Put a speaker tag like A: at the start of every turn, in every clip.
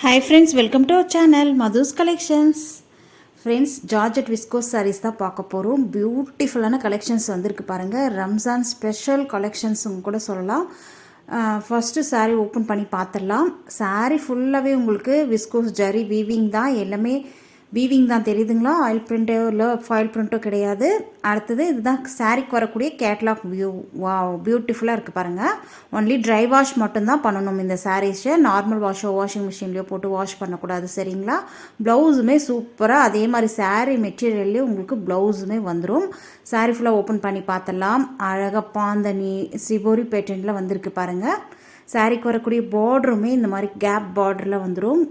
A: Hi friends, welcome to our channel Madhu's Collections. Friends, Georgette viscose sarees தான் பார்க்க போகிறோம். பியூட்டிஃபுல்லான கலெக்ஷன்ஸ் வந்திருக்கு பாருங்கள். ரம்ஜான் ஸ்பெஷல் கலெக்ஷன்ஸும் கூட சொல்லலாம். ஃபஸ்ட்டு சாரீ ஓப்பன் பண்ணி பார்த்துடலாம். சாரீ ஃபுல்லாகவே உங்களுக்கு விஸ்கோஸ் ஜரி வீவிங் தான், எல்லாமே வீவிங் தான். தெரியுதுங்களா? ஆயில் பிரிண்ட்டோ இல்லை ஃபாயில் பிரிண்ட்டோ கிடையாது. அடுத்தது இதுதான் சாரீக்கு வரக்கூடிய கேட்லாக் வியூ. வா, பியூட்டிஃபுல்லாக இருக்குது பாருங்கள். ஒன்லி ட்ரை வாஷ் மட்டும்தான் பண்ணணும் இந்த சாரீஸை. நார்மல் வாஷிங் மிஷின்லேயோ போட்டு வாஷ் பண்ணக்கூடாது, சரிங்களா? ப்ளவுஸுமே சூப்பராக அதே மாதிரி சாரீ மெட்டீரியல்லே உங்களுக்கு ப்ளவுஸுமே வந்துடும். சாரீ ஃபுல்லாக ஓப்பன் பண்ணி பார்த்துடலாம். அழகாக பாந்தனி சிபோரி பேட்டர்னில் வந்திருக்கு பாருங்கள். சாரீக்கு வரக்கூடிய பார்டருமே இந்த மாதிரி கேப் பார்டரில் வந்துடும்.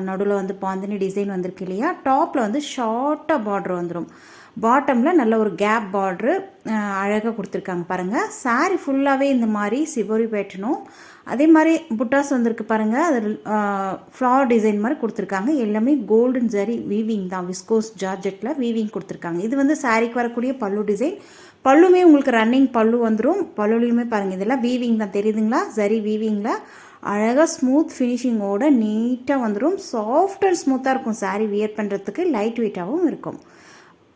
A: நடுவில் வந்து பாந்தினி டிசைன் வந்திருக்கு இல்லையா? டாப்பில் வந்து ஷார்ட்டாக பார்டர் வந்துடும். பாட்டமில் நல்ல ஒரு கேப் பார்ட்ரு அழகாக கொடுத்துருக்காங்க பாருங்கள். சாரீ ஃபுல்லாகவே இந்த மாதிரி சிபோரி பேட்டர்னும் அதே மாதிரி புட்டாஸ் வந்திருக்கு பாருங்கள். அது ஃப்ளவர் டிசைன் மாதிரி கொடுத்துருக்காங்க. எல்லாமே கோல்டன் ஜரி வீவிங் தான், விஸ்கோஸ் ஜார்ஜெட்டில் வீவிங் கொடுத்துருக்காங்க. இது வந்து சாரீக்கு வரக்கூடிய பல்லு டிசைன். பல்லுமே உங்களுக்கு ரன்னிங் பல்லு வந்துடும். பல்லுலையுமே பாருங்கள், இதெல்லாம் வீவிங் தான், தெரியுதுங்களா? ஜரி வீவிங்கில் அழகாக ஸ்மூத் ஃபினிஷிங்கோட நீட்டாக வந்துடும். சாஃப்ட் அண்ட் ஸ்மூத்தாக இருக்கும். சாரீ வியர் பண்ணுறதுக்கு லைட் வெயிட்டாகவும் இருக்கும்.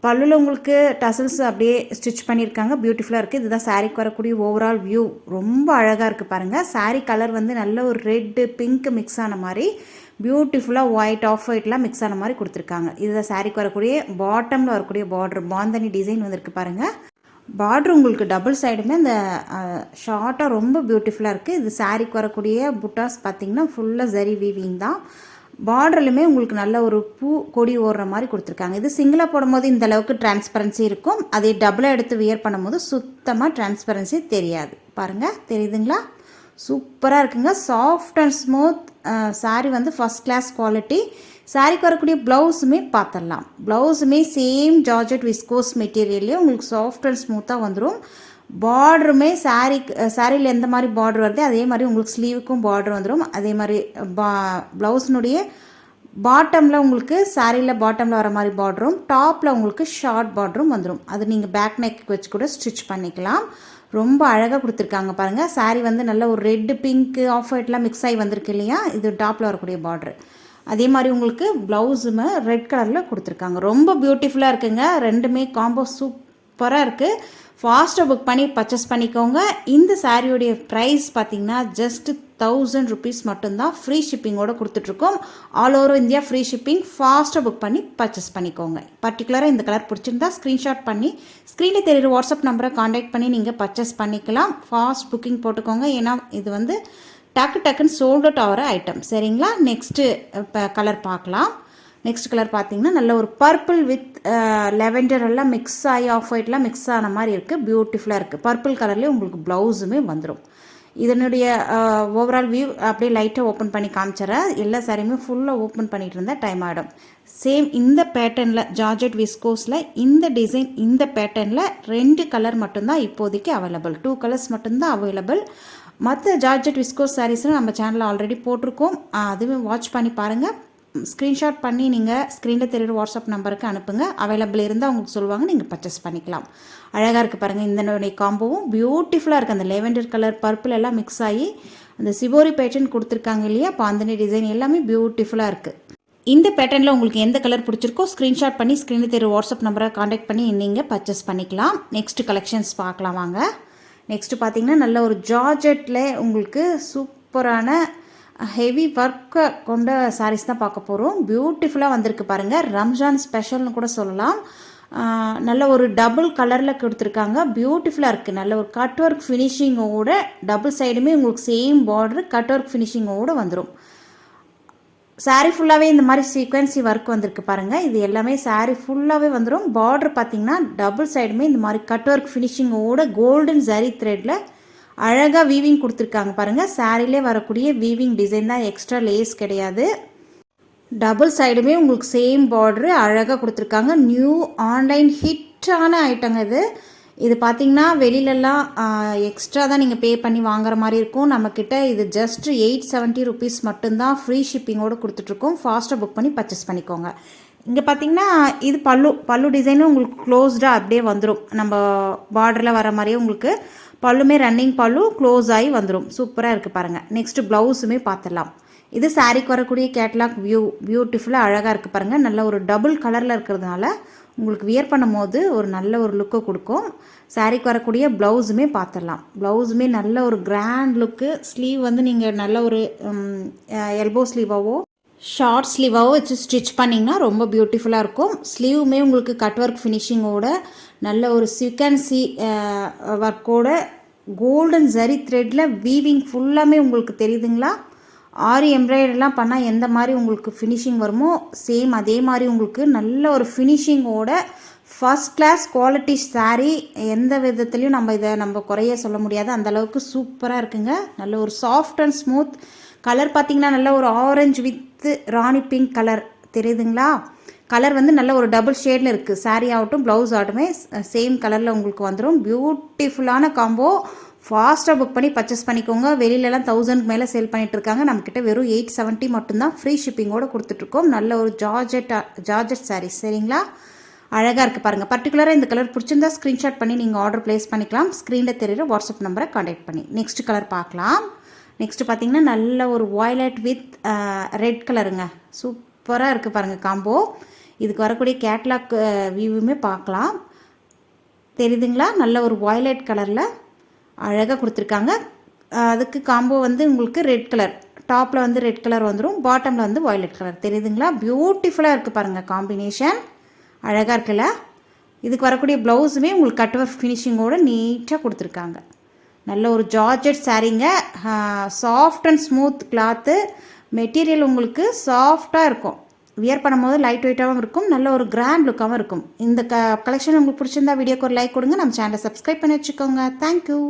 A: பல்லுவில் உங்களுக்கு டசல்ஸ் அப்படியே ஸ்டிச் பண்ணியிருக்காங்க. பியூட்டிஃபுல்லாக இருக்குது. இதுதான் சாரீக்கு வரக்கூடிய ஓவரால் வியூ. ரொம்ப அழகாக இருக்குது பாருங்கள். சாரீ கலர் வந்து நல்ல ஒரு ரெட்டு பிங்க் மிக்ஸ் ஆன மாதிரி பியூட்டிஃபுல்லாக ஒயிட் ஆஃப் ஒயிட்லாம் மிக்ஸ் ஆன மாதிரி கொடுத்துருக்காங்க. இதுதான் சாரீக்கு வரக்கூடிய பாட்டமில் வரக்கூடிய பார்டர். பாந்தனி டிசைன் வந்திருக்கு பாருங்கள். பார்டர் உங்களுக்கு டபுள் சைடுமே அந்த ஷார்ட்டாக ரொம்ப பியூட்டிஃபுல்லாக இருக்குது. இது சாரீக்கு வரக்கூடிய புட்டாஸ் பார்த்திங்கன்னா ஃபுல்லாக ஜரி வீவிங் தான். பார்டர்லையுமே உங்களுக்கு நல்ல ஒரு பூ கொடி ஓடுற மாதிரி கொடுத்துருக்காங்க. இது சிங்கிளாக போடும்போது இந்த அளவுக்கு டிரான்ஸ்பரன்சி இருக்கும். அதே டபுளாக எடுத்து வியர் பண்ணும்போது சுத்தமாக டிரான்ஸ்பரன்சி தெரியாது. பாருங்கள், தெரியுதுங்களா? சூப்பராக இருக்குங்க. சாஃப்ட் அண்ட் ஸ்மூத் சாரீ வந்து ஃபஸ்ட் கிளாஸ் குவாலிட்டி. சாரீக்கு வரக்கூடிய ப்ளவுஸுமே பார்த்துடலாம். ப்ளவுஸுமே சேம் ஜார்ஜெட் விஸ்கோஸ் மெட்டீரியல்லே உங்களுக்கு சாஃப்ட் அண்ட் ஸ்மூத்தாக வந்துடும். பார்டருமே சாரியில் எந்த மாதிரி பார்டர் வருது அதே மாதிரி உங்களுக்கு ஸ்லீவுக்கும் பார்டர் வந்துடும். அதே மாதிரி ப்ளவுஸினுடைய பாட்டமில் உங்களுக்கு சாரியில் பாட்டமில் வர மாதிரி பார்டரும், டாப்பில் உங்களுக்கு ஷார்ட் பார்டரும் வந்துடும். அது நீங்கள் பேக் நெக் வச்சு கூட ஸ்டிச் பண்ணிக்கலாம். ரொம்ப அழகாக கொடுத்துருக்காங்க பாருங்கள். சாரீ வந்து நல்ல ஒரு ரெட்டு பிங்க்கு ஆஃப் ஒயிட்லாம் மிக்ஸ் ஆகி வந்திருக்கு இல்லையா? இது டாப்பில் வரக்கூடிய பார்டரு. அதே மாதிரி உங்களுக்கு ப்ளவுஸுமே ரெட் கலரில் கொடுத்துருக்காங்க. ரொம்ப பியூட்டிஃபுல்லாக இருக்குங்க. ரெண்டுமே காம்போ சூப்பராக இருக்குது. ஃபாஸ்ட்டாக புக் பண்ணி பர்ச்சேஸ் பண்ணிக்கோங்க. இந்த சாரியோடைய ப்ரைஸ் பார்த்திங்கன்னா ஜஸ்ட் 1000 rupees மட்டும்தான். ஃப்ரீ ஷிப்பிங்கோடு கொடுத்துட்ருக்கோம். All over India free shipping. ஃபாஸ்ட்டாக புக் பண்ணி பர்ச்சேஸ் பண்ணிக்கோங்க. பர்டிகுலராக இந்த கலர் பிடிச்சிருந்தா ஸ்க்ரீன்ஷாட் பண்ணி ஸ்க்ரீனில் தெரியுற வாட்ஸ்அப் நம்பரை காண்டாக்ட் பண்ணி நீங்கள் பர்ச்சேஸ் பண்ணிக்கலாம். ஃபாஸ்ட் புக்கிங் போட்டுக்கோங்க. ஏன்னா இது வந்து டக்குன்னு சோல்ட் அவுட் ஆகிற ஐட்டம், சரிங்களா? நெக்ஸ்ட்டு இப்போ கலர் பார்க்கலாம். நெக்ஸ்ட் கலர் பார்த்தீங்கன்னா நல்ல ஒரு பர்பிள் வித் லெவெண்டர் எல்லாம் மிக்ஸ் ஆகி ஆஃப் ஒயிட்லாம் மிக்ஸ் ஆன மாதிரி இருக்குது. பியூட்டிஃபுல்லாக இருக்குது. பர்பிள் கலர்லேயே உங்களுக்கு ப்ளவுஸுமே வந்துடும். இதனுடைய ஓவரால் வியூ அப்படியே லைட்டாக ஓப்பன் பண்ணி காமிச்சிடறேன். எல்லா சாரியுமே ஃபுல்லாக ஓப்பன் பண்ணிகிட்டு இருந்தால் டைம் ஆகிடும். சேம் இந்த பேட்டர்னில் ஜார்ஜெட் விஸ்கோஸில் இந்த டிசைன் இந்த பேட்டர்னில் 2 கலர் மட்டும்தான் இப்போதைக்கு அவைலபிள். 2 கலர்ஸ் மட்டும்தான் அவைலபிள். மற்ற ஜார்ஜெட் விஸ்கோஸ் சாரீஸ்னு நம்ம சேனலில் ஆல்ரெடி போட்டிருக்கோம். அதுவும் வாட்ச் பண்ணி பாருங்கள். ஸ்க்ரீன்ஷாட் பண்ணி நீங்கள் ஸ்க்ரீனில் தெரியுற வாட்ஸ்அப் நம்பருக்கு அனுப்புங்க. அவைலபிள் இருந்தால் அவங்களுக்கு சொல்லுவாங்க, நீங்கள் பர்ச்சேஸ் பண்ணிக்கலாம். அழகாக இருக்குது பாருங்கள். இந்த காம்போவும் பியூட்டிஃபுல்லாக இருக்குது. அந்த லெவெண்டர் கலர் பர்பிள் எல்லாம் மிக்ஸ் ஆகி அந்த சிபோரி பேட்டர்ன் கொடுத்துருக்காங்க இல்லையா? பாந்தனி டிசைன் எல்லாமே பியூட்டிஃபுல்லாக இருக்குது. இந்த பேட்டர்னில் உங்களுக்கு எந்த கலர் பிடிச்சிருக்கோ ஸ்க்ரீன்ஷாட் பண்ணி ஸ்க்ரீனில் தெரியுற வாட்ஸ்அப் நம்பரை காண்டாக்ட் பண்ணி நீங்கள் பர்ச்சேஸ் பண்ணிக்கலாம். நெக்ஸ்ட் கலெக்ஷன்ஸ் பார்க்கலாம் வாங்க. நெக்ஸ்ட்டு பார்த்தீங்கன்னா நல்ல ஒரு ஜார்ஜெட்டில் உங்களுக்கு சூப்பரான ஹெவி ஒர்க்கை கொண்ட சாரீஸ் தான் பார்க்க போகிறோம். பியூட்டிஃபுல்லாக வந்திருக்கு பாருங்கள். ரம்ஜான் ஸ்பெஷல்னு கூட சொல்லலாம். நல்ல ஒரு டபுள் கலரில் கொடுத்துருக்காங்க. பியூட்டிஃபுல்லாக இருக்குது. நல்ல ஒரு கட் ஒர்க் ஃபினிஷிங்கோட டபுள் சைடுமே உங்களுக்கு சேம் பார்டர் கட் ஒர்க் ஃபினிஷிங்கோடு வந்துடும். சாரீ ஃபுல்லாகவே இந்த மாதிரி சீக்வன்சி ஒர்க் வந்திருக்கு பாருங்கள். இது எல்லாமே சாரீ ஃபுல்லாகவே வந்துடும். பார்டர் பார்த்திங்கன்னா டபுள் சைடுமே இந்த மாதிரி கட் ஒர்க் ஃபினிஷிங்கோட கோல்டன் ஜரி த்ரெட்டில் அழகாக வீவிங் கொடுத்துருக்காங்க பாருங்கள். சாரிலே வரக்கூடிய வீவிங் டிசைன் தான், எக்ஸ்ட்ரா லேஸ் கிடையாது. டபுள் சைடுமே உங்களுக்கு சேம் பார்டரு அழகாக கொடுத்துருக்காங்க. நியூ ஆன்லைன் ஹிட்டான ஐட்டங்க இது. இது பார்த்திங்கன்னா வெளியிலலாம் எக்ஸ்ட்ரா தான் நீங்கள் பே பண்ணி வாங்குற மாதிரி இருக்கும். நம்மக்கிட்ட இது ஜஸ்ட் 870 rupees மட்டும்தான் ஃப்ரீ ஷிப்பிங்கோடு கொடுத்துட்ருக்கோம். ஃபாஸ்ட்டாக புக் பண்ணி பர்ச்சேஸ் பண்ணிக்கோங்க. இங்கே பார்த்திங்கன்னா இது பல்லு டிசைனும் உங்களுக்கு க்ளோஸ்டாக அப்படியே வந்துடும். நம்ம பார்டரில் வர மாதிரியே உங்களுக்கு பல்லுமே ரன்னிங் பல்லு க்ளோஸ் ஆகி வந்துடும். சூப்பராக இருக்குது பாருங்கள். நெக்ஸ்ட்டு ப்ளவுஸுமே பார்த்துடலாம். இது சாரீக்கு வரக்கூடிய கேட்லாக் வியூ பியூட்டிஃபுல்லாக அழகாக இருக்குது பாருங்கள். நல்ல ஒரு டபுள் கலரில் இருக்கிறதுனால உங்களுக்கு வியர் பண்ணும் போது ஒரு நல்ல ஒரு லுக்கை கொடுக்கும். சாரீக்கு வரக்கூடிய ப்ளவுஸுமே பார்த்துடலாம். ப்ளவுஸுமே நல்ல ஒரு கிராண்ட் லுக்கு. ஸ்லீவ் வந்து நீங்கள் நல்ல ஒரு எல்போ ஸ்லீவாவோ ஷார்ட் ஸ்லீவாவோ வச்சு ஸ்டிச் பண்ணிங்கன்னா ரொம்ப பியூட்டிஃபுல்லாக இருக்கும். ஸ்லீவுமே உங்களுக்கு கட் ஒர்க் ஃபினிஷிங்கோட நல்ல ஒரு சீக்வென்சி ஒர்க்கோட கோல்டன் ஜரி த்ரெட்டில் வீவிங் ஃபுல்லாமே உங்களுக்கு தெரியுதுங்களா? ஆரி எம்ப்ராய்டரிலாம் பண்ணால் எந்த மாதிரி உங்களுக்கு ஃபினிஷிங் வருமோ சேம் அதே மாதிரி உங்களுக்கு நல்ல ஒரு ஃபினிஷிங்கோட ஃபர்ஸ்ட் கிளாஸ் குவாலிட்டி சாரீ. எந்த விதத்துலையும் நம்ம குறைய சொல்ல முடியாது, அந்தளவுக்கு சூப்பராக இருக்குங்க. நல்ல ஒரு சாஃப்ட் அண்ட் ஸ்மூத் கலர். பார்த்திங்கன்னா நல்ல ஒரு orange with Rani pink colour தெரியுதுங்களா? கலர் வந்து நல்ல ஒரு டபுள் ஷேடில் இருக்குது. சாரீ ஆகட்டும் ப்ளவுஸ் ஆகட்டுமே சேம் கலரில் உங்களுக்கு வந்துடும். பியூட்டிஃபுல்லான காம்போ. ஃபாஸ்ட்டாக புக் பண்ணி பர்ச்சேஸ் பண்ணிக்கோங்க. வெளியிலலாம் 1000க்கு மேலே சேல் பண்ணிகிட்ருக்காங்க. நம்மக்கிட்ட வெறும் 870 மட்டும்தான் ஃப்ரீ ஷிப்பிங்கோடு கொடுத்துட்ருக்கோம். நல்ல ஒரு ஜார்ஜெட் சாரீஸ் சரிங்களா? அழகாக இருக்குது பாருங்கள். பர்டிகுலராக இந்த கலர் பிடிச்சிருந்தா ஸ்க்ரீன்ஷாட் பண்ணி நீங்கள் ஆர்டர் ப்ளேஸ் பண்ணிக்கலாம். ஸ்க்ரீனில் தெரியுற வாட்ஸ்அப் நம்பரை கான்டாக்ட் பண்ணி. நெக்ஸ்ட் கலர் பார்க்கலாம். நெக்ஸ்ட்டு பார்த்திங்கன்னா நல்ல ஒரு வயலட் வித் ரெட் கலருங்க. சூப்பராக இருக்குது பாருங்கள் காம்போ. இதுக்கு வரக்கூடிய கேட்லாக் வியூவுமே பார்க்கலாம். தெரியுதுங்களா? நல்ல ஒரு வயலட் கலரில் அழகாக கொடுத்துருக்காங்க. அதுக்கு காம்போ வந்து உங்களுக்கு ரெட் கலர், டாப்பில் வந்து ரெட் கலர் வந்துடும், பாட்டமில் வந்து வயலட் கலர். தெரியுதுங்களா? பியூட்டிஃபுல்லாக இருக்குது பாருங்கள் காம்பினேஷன். அழகாக இருக்குல்ல? இதுக்கு வரக்கூடிய ப்ளவுஸுமே உங்களுக்கு கட் ஒர்க் ஃபினிஷிங்கோடு நீட்டாக கொடுத்துருக்காங்க. நல்ல ஒரு ஜார்ஜெட் சாரீங்க. Soft and smooth cloth. Material உங்களுக்கு சாஃப்டாக இருக்கும். வியர் பண்ணும்போது லைட் வெயிட்டாகவும் இருக்கும். நல்ல ஒரு கிராண்ட் லுக்காகவும் இருக்கும். இந்த கலெக்ஷன் உங்களுக்கு பிடிச்சிருந்தா வீடியோக்கு ஒரு லைக் கொடுங்க. நம்ம சேனலை சப்ஸ்கிரைப் பண்ணி வச்சுக்கோங்க. தேங்க்யூ.